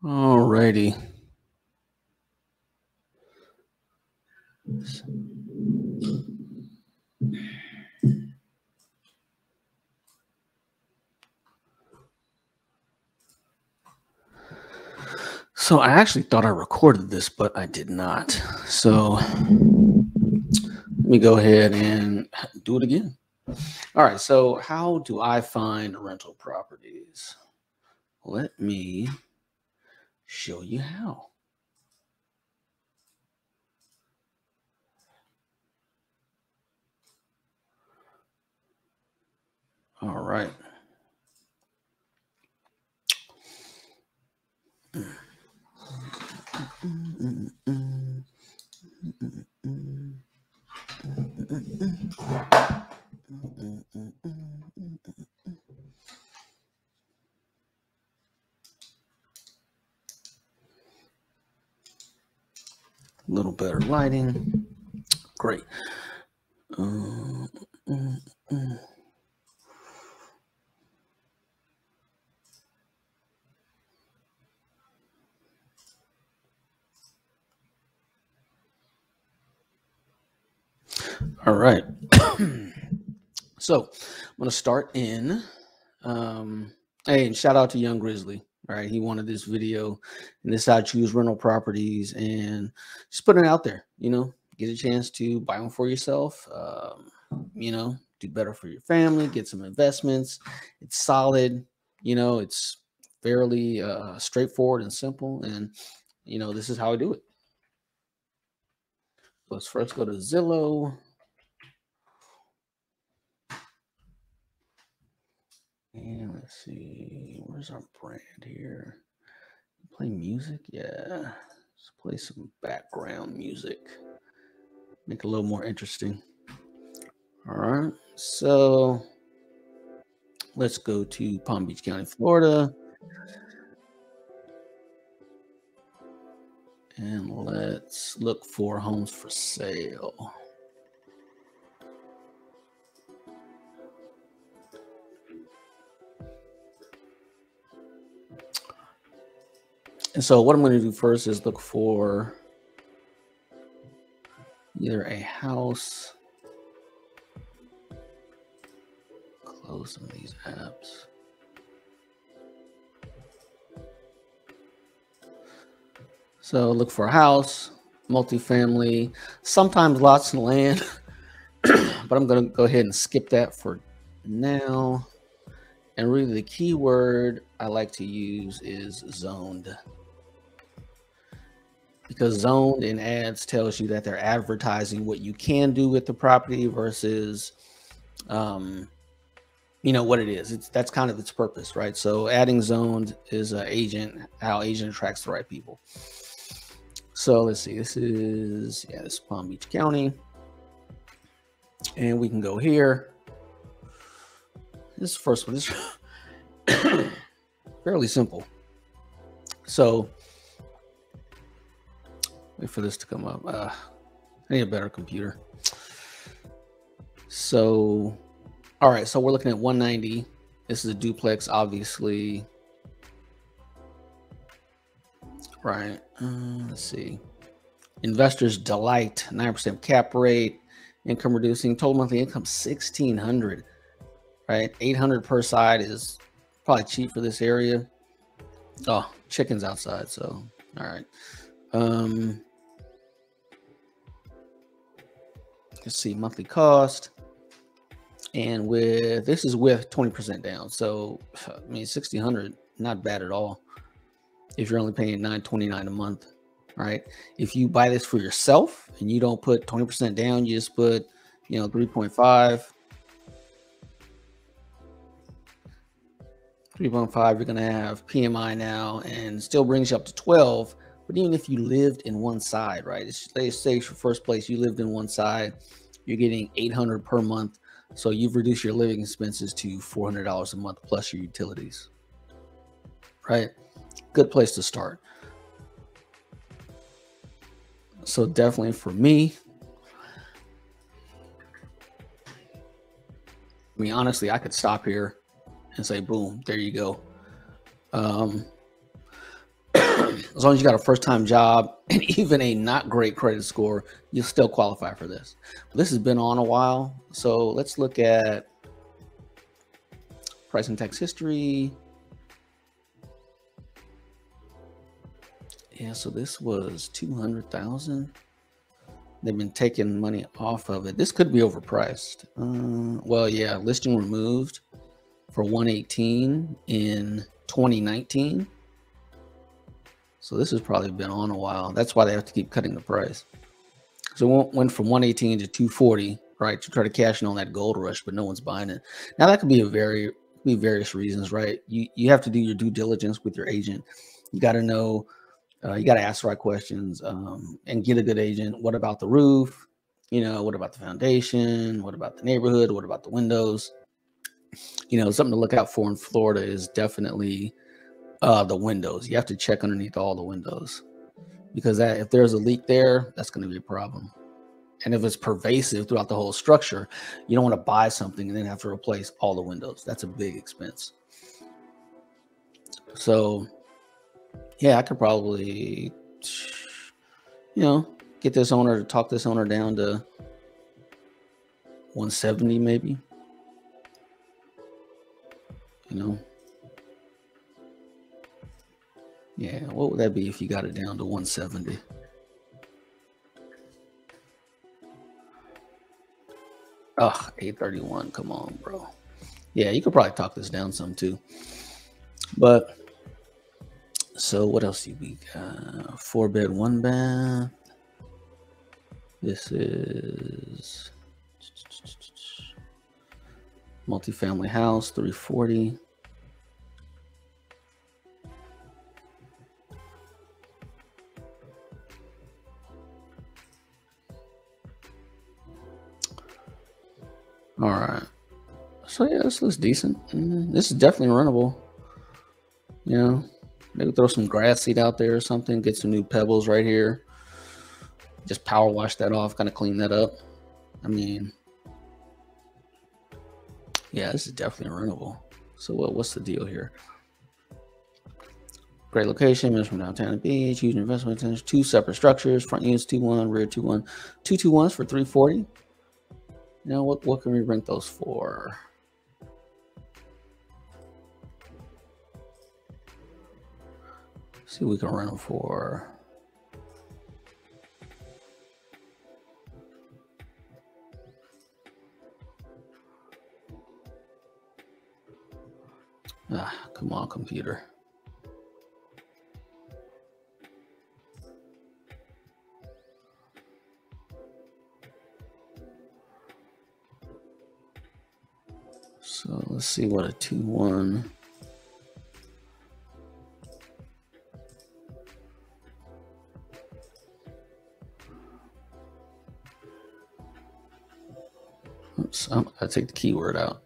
Alrighty. So I actually thought I recorded this, but I did not. So let me go ahead and do it again. All right. So how do I find rental properties? Let me show you how. All right. A little better lighting. Great. All right. So I'm going to start in. Hey, and shout out to Young Grizzly. Right. He wanted this video, and this is how I choose rental properties, and just putting it out there, get a chance to buy one for yourself, do better for your family, get some investments. It's solid, it's fairly straightforward and simple. And, this is how I do it. Let's first go to Zillow. And let's see, where's our brand here? Play music? Yeah. Let's play some background music. Make it a little more interesting. All right. So let's go to Palm Beach County, Florida. And let's look for homes for sale. And so what I'm going to do first is look for either a house. Close some of these apps. So look for a house, multifamily, sometimes lots of land, but I'm going to go ahead and skip that for now. And really the key word I like to use is zoned. Because zoned in ads tells you that they're advertising what you can do with the property versus, what it is. That's kind of its purpose, right? So adding zoned is how agent attracts the right people. So let's see, this is Palm Beach County. And we can go here. This first one is fairly simple. So wait for this to come up. I need a better computer. So, all right. So we're looking at 190. This is a duplex, obviously. Right. Let's see. Investors delight, 9% cap rate, income reducing, total monthly income 1,600. Right. 800 per side is probably cheap for this area. Oh, chickens outside. So, all right. Let's see, monthly cost. And this is with 20% down. So, I mean, 1,600, not bad at all. If you're only paying $929 a month, right? If you buy this for yourself and you don't put 20% down, you just put, 3.5. 3.5, you're going to have PMI now and still brings you up to 12. But even if you lived in one side, right? Let's say for first place, you lived in one side, you're getting $800 per month. So you've reduced your living expenses to $400 a month plus your utilities, right? Good place to start. So definitely for me, I mean, honestly, I could stop here and say, boom, there you go. As long as you got a first-time job and even a not great credit score, you'll still qualify for this. This has been on a while, so let's look at price and tax history. Yeah, so this was 200,000. They've been taking money off of it. This could be overpriced. Well, yeah, listing removed for 118 in 2019. So this has probably been on a while. That's why they have to keep cutting the price. So it went from 118 to 240, right, to try to cash in on that gold rush, but no one's buying it. Now that could be various reasons, right? You have to do your due diligence with your agent. You got to know, you got to ask the right questions, and get a good agent. What about the roof? You know, what about the foundation? What about the neighborhood? What about the windows? You know, something to look out for in Florida is definitely the windows. You have to check underneath all the windows, because if there's a leak there, that's going to be a problem. And if it's pervasive throughout the whole structure, you don't want to buy something and then have to replace all the windows. That's a big expense. So yeah, I could probably, you know, get this owner to talk this owner down to 170 maybe. You know, yeah, what would that be if you got it down to 170? Oh, 831. Come on, bro. Yeah, you could probably talk this down some too. But so what else do we got? 4-bed, 1-bath. This is multifamily house, 340. All right. So yeah, this looks decent. This is definitely runnable. You know, maybe throw some grass seed out there or something. Get some new pebbles right here. Just power wash that off, kind of clean that up. I mean, yeah, this is definitely runnable. So what's the deal here? Great location, minutes from downtown and beach, huge investment potential, 2 separate structures, front units 2-1, rear 2-1, 2 2-1s for 340. Now what can we rent those for? See what we can rent them for. Come on, computer. So let's see what a 2-1. Oops, I take the keyword out.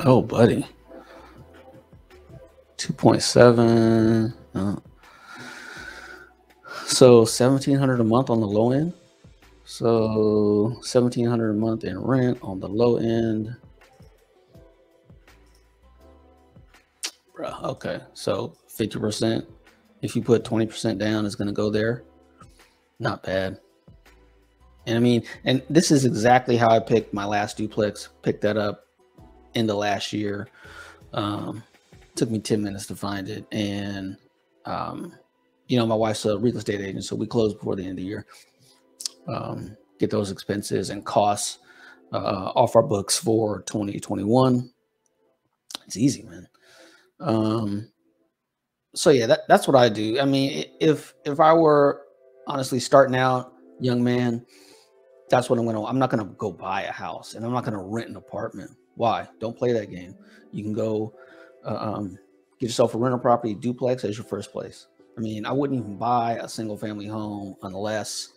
Oh, buddy. 2.7. So 1,700 a month on the low end. So 1,700 a month in rent on the low end. Bruh, okay, so 50%. If you put 20% down, it's going to go there. Not bad. And I mean, and this is exactly how I picked my last duplex. Picked that up in the last year. Took me 10 minutes to find it. And, you know, my wife's a real estate agent, so we closed before the end of the year. Get those expenses and costs off our books for 2021. It's easy, man. So yeah, that's what I do. I mean, if I were honestly starting out, young man, that's what I'm not gonna go buy a house, and I'm not gonna rent an apartment. Why? Don't play that game. You can go Get yourself a rental property, duplex as your first place. I mean, I wouldn't even buy a single family home unless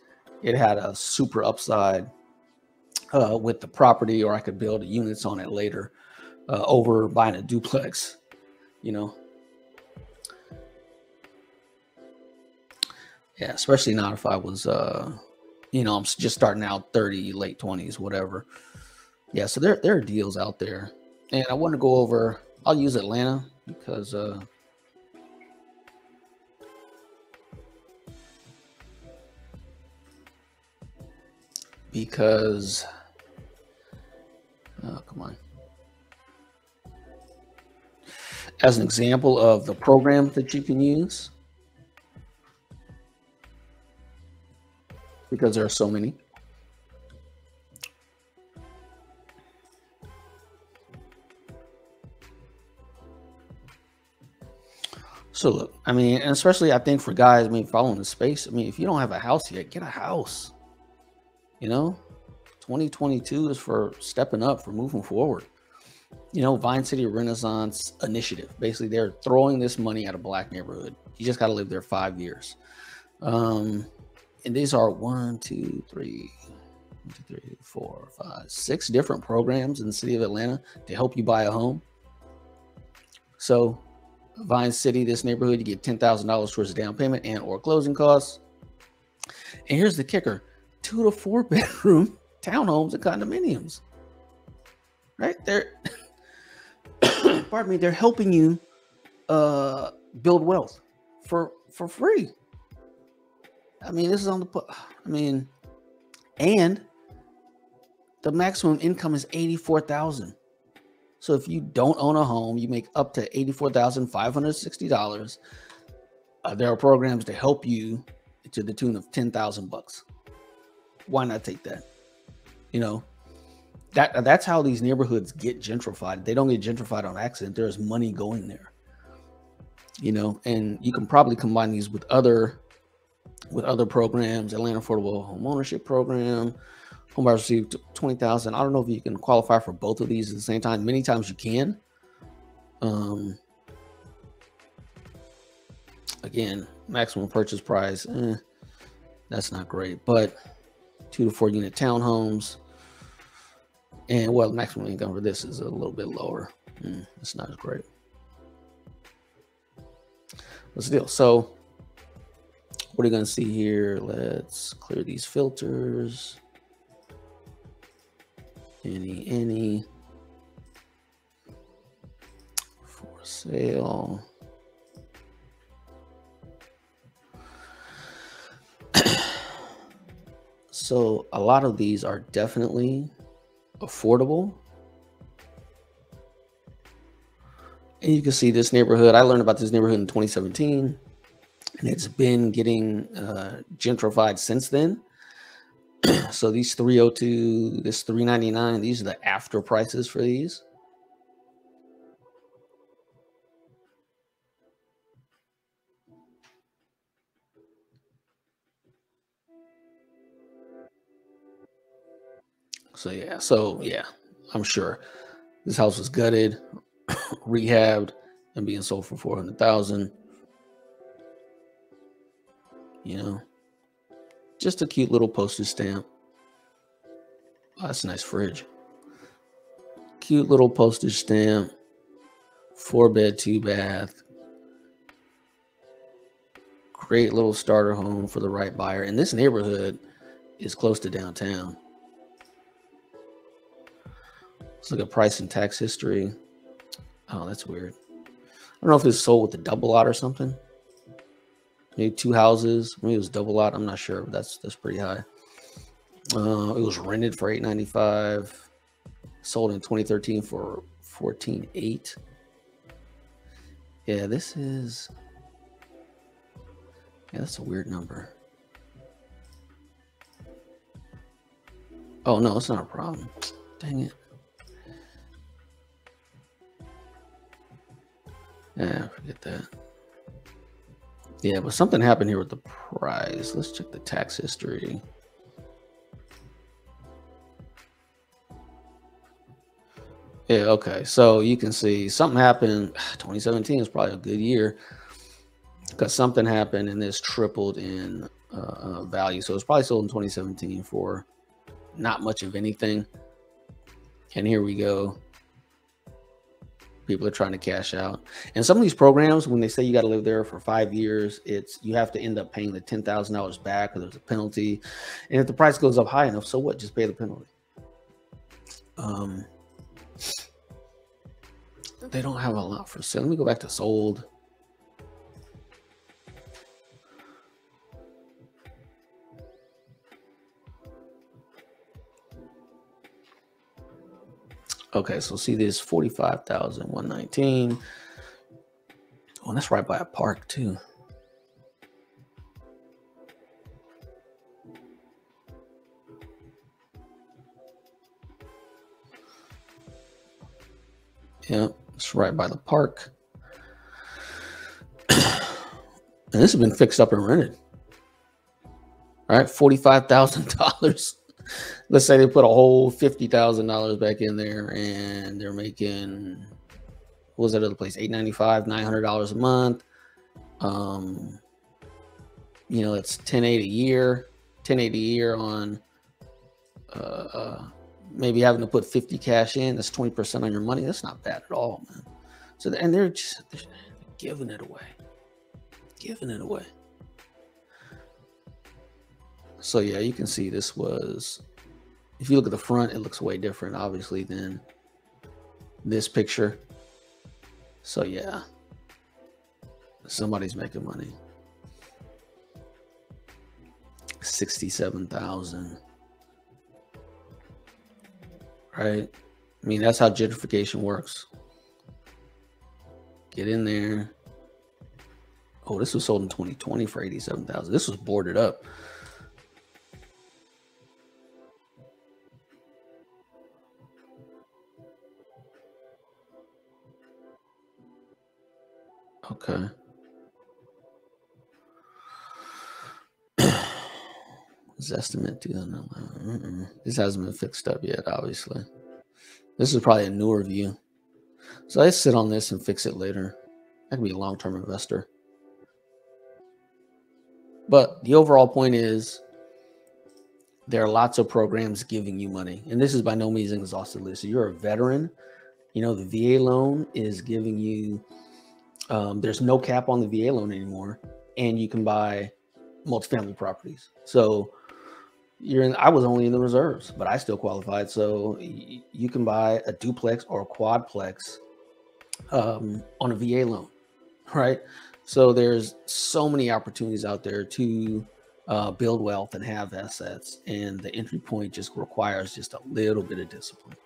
it had a super upside with the property, or I could build units on it later over buying a duplex, you know. Yeah, especially not if I was, you know, I'm just starting out 30, late 20s, whatever. Yeah, so there are deals out there. And I want to go over, I'll use Atlanta because come on. As an example of the program that you can use, because there are so many. So look, I mean, and especially I think for guys, I mean, following the space, I mean, if you don't have a house yet, get a house. You know, 2022 is for stepping up, for moving forward. You know, Vine City Renaissance Initiative. Basically, they're throwing this money at a black neighborhood. You just got to live there 5 years. And these are 6 different programs in the city of Atlanta to help you buy a home. So Vine City, this neighborhood, you get $10,000 towards the down payment and or closing costs. And here's the kicker: 2 to 4 bedroom townhomes and condominiums. Right there. Pardon me, they're helping you build wealth for free. I mean, this is on the, I mean, and the maximum income is $84,000. So if you don't own a home, you make up to $84,560. There are programs to help you to the tune of $10,000. Why not take that? You know, that's how these neighborhoods get gentrified. They don't get gentrified on accident. There's money going there. You know, and you can probably combine these with other programs. Atlanta Affordable Home Ownership Program. Homebuyers receive $20,000. I don't know if you can qualify for both of these at the same time. Many times you can. Again, maximum purchase price, that's not great. But 2 to 4 unit townhomes, and well, maximum income for this is a little bit lower. It's not as great. What's the deal? So, what are you going to see here? Let's clear these filters. Any for sale. So a lot of these are definitely affordable. And you can see this neighborhood. I learned about this neighborhood in 2017, and it's been getting gentrified since then. So these 302, this 399, these are the after prices for these. So yeah, I'm sure this house was gutted, rehabbed, and being sold for $400,000. You know, just a cute little postage stamp. Oh, that's a nice fridge. Cute little postage stamp. 4-bed, 2-bath. Great little starter home for the right buyer. And this neighborhood is close to downtown. Let's look at price and tax history. Oh, that's weird. I don't know if it's sold with a double lot or something. Maybe 2 houses. Maybe it was double lot. I'm not sure, but that's pretty high. It was rented for $895. Sold in 2013 for $14,800. Yeah, this is. Yeah, that's a weird number. Oh no, it's not a problem. Dang it. Yeah, forget that. Yeah, but something happened here with the price. Let's check the tax history. Yeah, okay. So you can see something happened. 2017 is probably a good year because something happened and this tripled in value. So it's probably sold in 2017 for not much of anything. And here we go. People are trying to cash out. And some of these programs, when they say you got to live there for 5 years, it's you have to end up paying the $10,000 back, or there's a penalty. And if the price goes up high enough, so what? Just pay the penalty. They don't have a lot for sale. Let me go back to sold. Okay, so see this 45,119. Oh, that's right by a park too. Yeah, it's right by the park. And this has been fixed up and rented. All right, $45,000. Let's say they put a whole $50,000 back in there, and they're making, what was that other place? $895, $900 a month. You know, it's $10,800 a year. $10,800 a year on maybe having to put 50 cash in. That's 20% on your money. That's not bad at all, man. So, and they're giving it away. Giving it away. So yeah, you can see this was, if you look at the front, it looks way different, obviously, than this picture. So yeah, somebody's making money. 67,000. Right? I mean, that's how gentrification works. Get in there. Oh, this was sold in 2020 for 87,000. This was boarded up. Okay. This estimate 2011. This hasn't been fixed up yet, obviously. This is probably a newer view. So I sit on this and fix it later. I can be a long-term investor. But the overall point is there are lots of programs giving you money. And this is by no means an exhaustive list. So you're a veteran. You know, the VA loan is giving you, there's no cap on the VA loan anymore. And you can buy multifamily properties. So I was only in the reserves, but I still qualified. So you can buy a duplex or a quadplex on a VA loan, right? So there's so many opportunities out there to build wealth and have assets, and the entry point just requires just a little bit of discipline,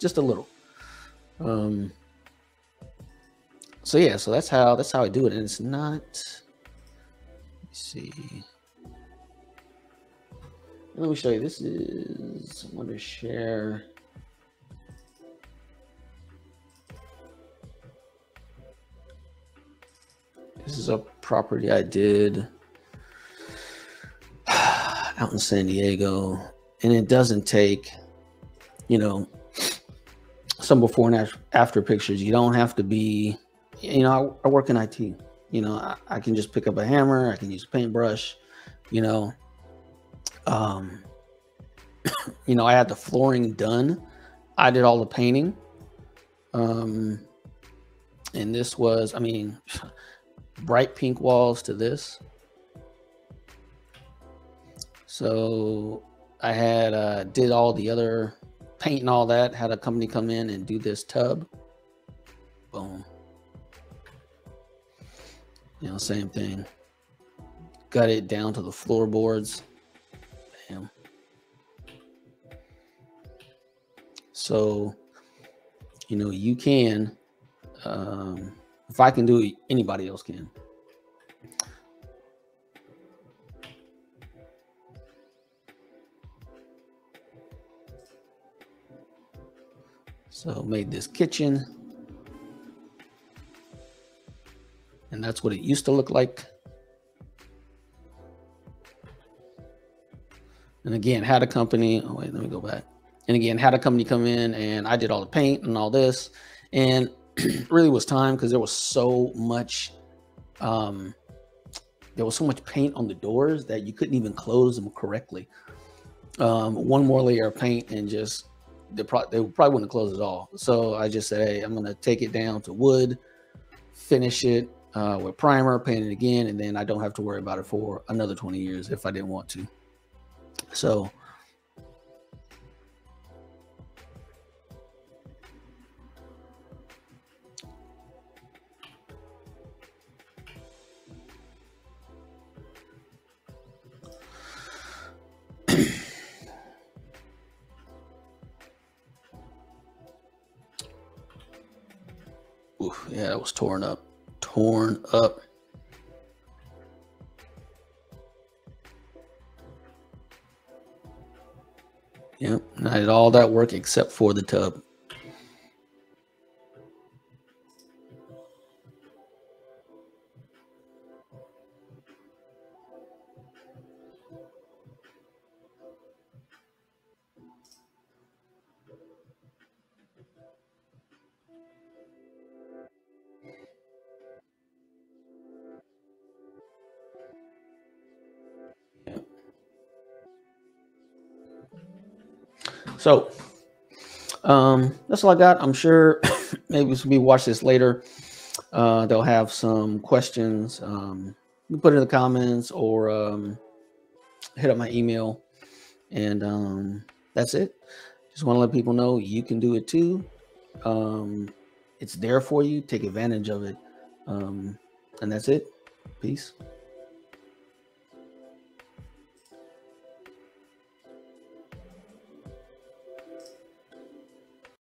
just a little. So yeah, so that's how I do it, and it's not. Let me see. Let me show you. This is, I'm going to share. This is a property I did out in San Diego, and it doesn't take, you know, some before and after pictures. You don't have to be, you know, I work in IT. You know, I can just pick up a hammer. I can use a paintbrush, you know. You know, I had the flooring done. I did all the painting. And this was, I mean, bright pink walls to this. So I had did all the other paint and all that, had a company come in and do this tub. Boom. You know, same thing. Got it down to the floorboards. Bam. So, you know, you can, if I can do it, anybody else can. So made this kitchen, and that's what it used to look like. And again, had a company. Oh wait, let me go back. And again, had a company come in and I did all the paint and all this, and really was time because there was so much paint on the doors that you couldn't even close them correctly. One more layer of paint and just they probably wouldn't close at all. So I just said, hey, I'm gonna take it down to wood, finish it with primer, paint it again, and then I don't have to worry about it for another 20 years if I didn't want to. So oof, yeah, that was torn up. Yep, and I did all that work except for the tub. So that's all I got. I'm sure maybe we watch this later. They'll have some questions. You put it in the comments or hit up my email, and that's it. Just want to let people know you can do it too. It's there for you. Take advantage of it. And that's it. Peace.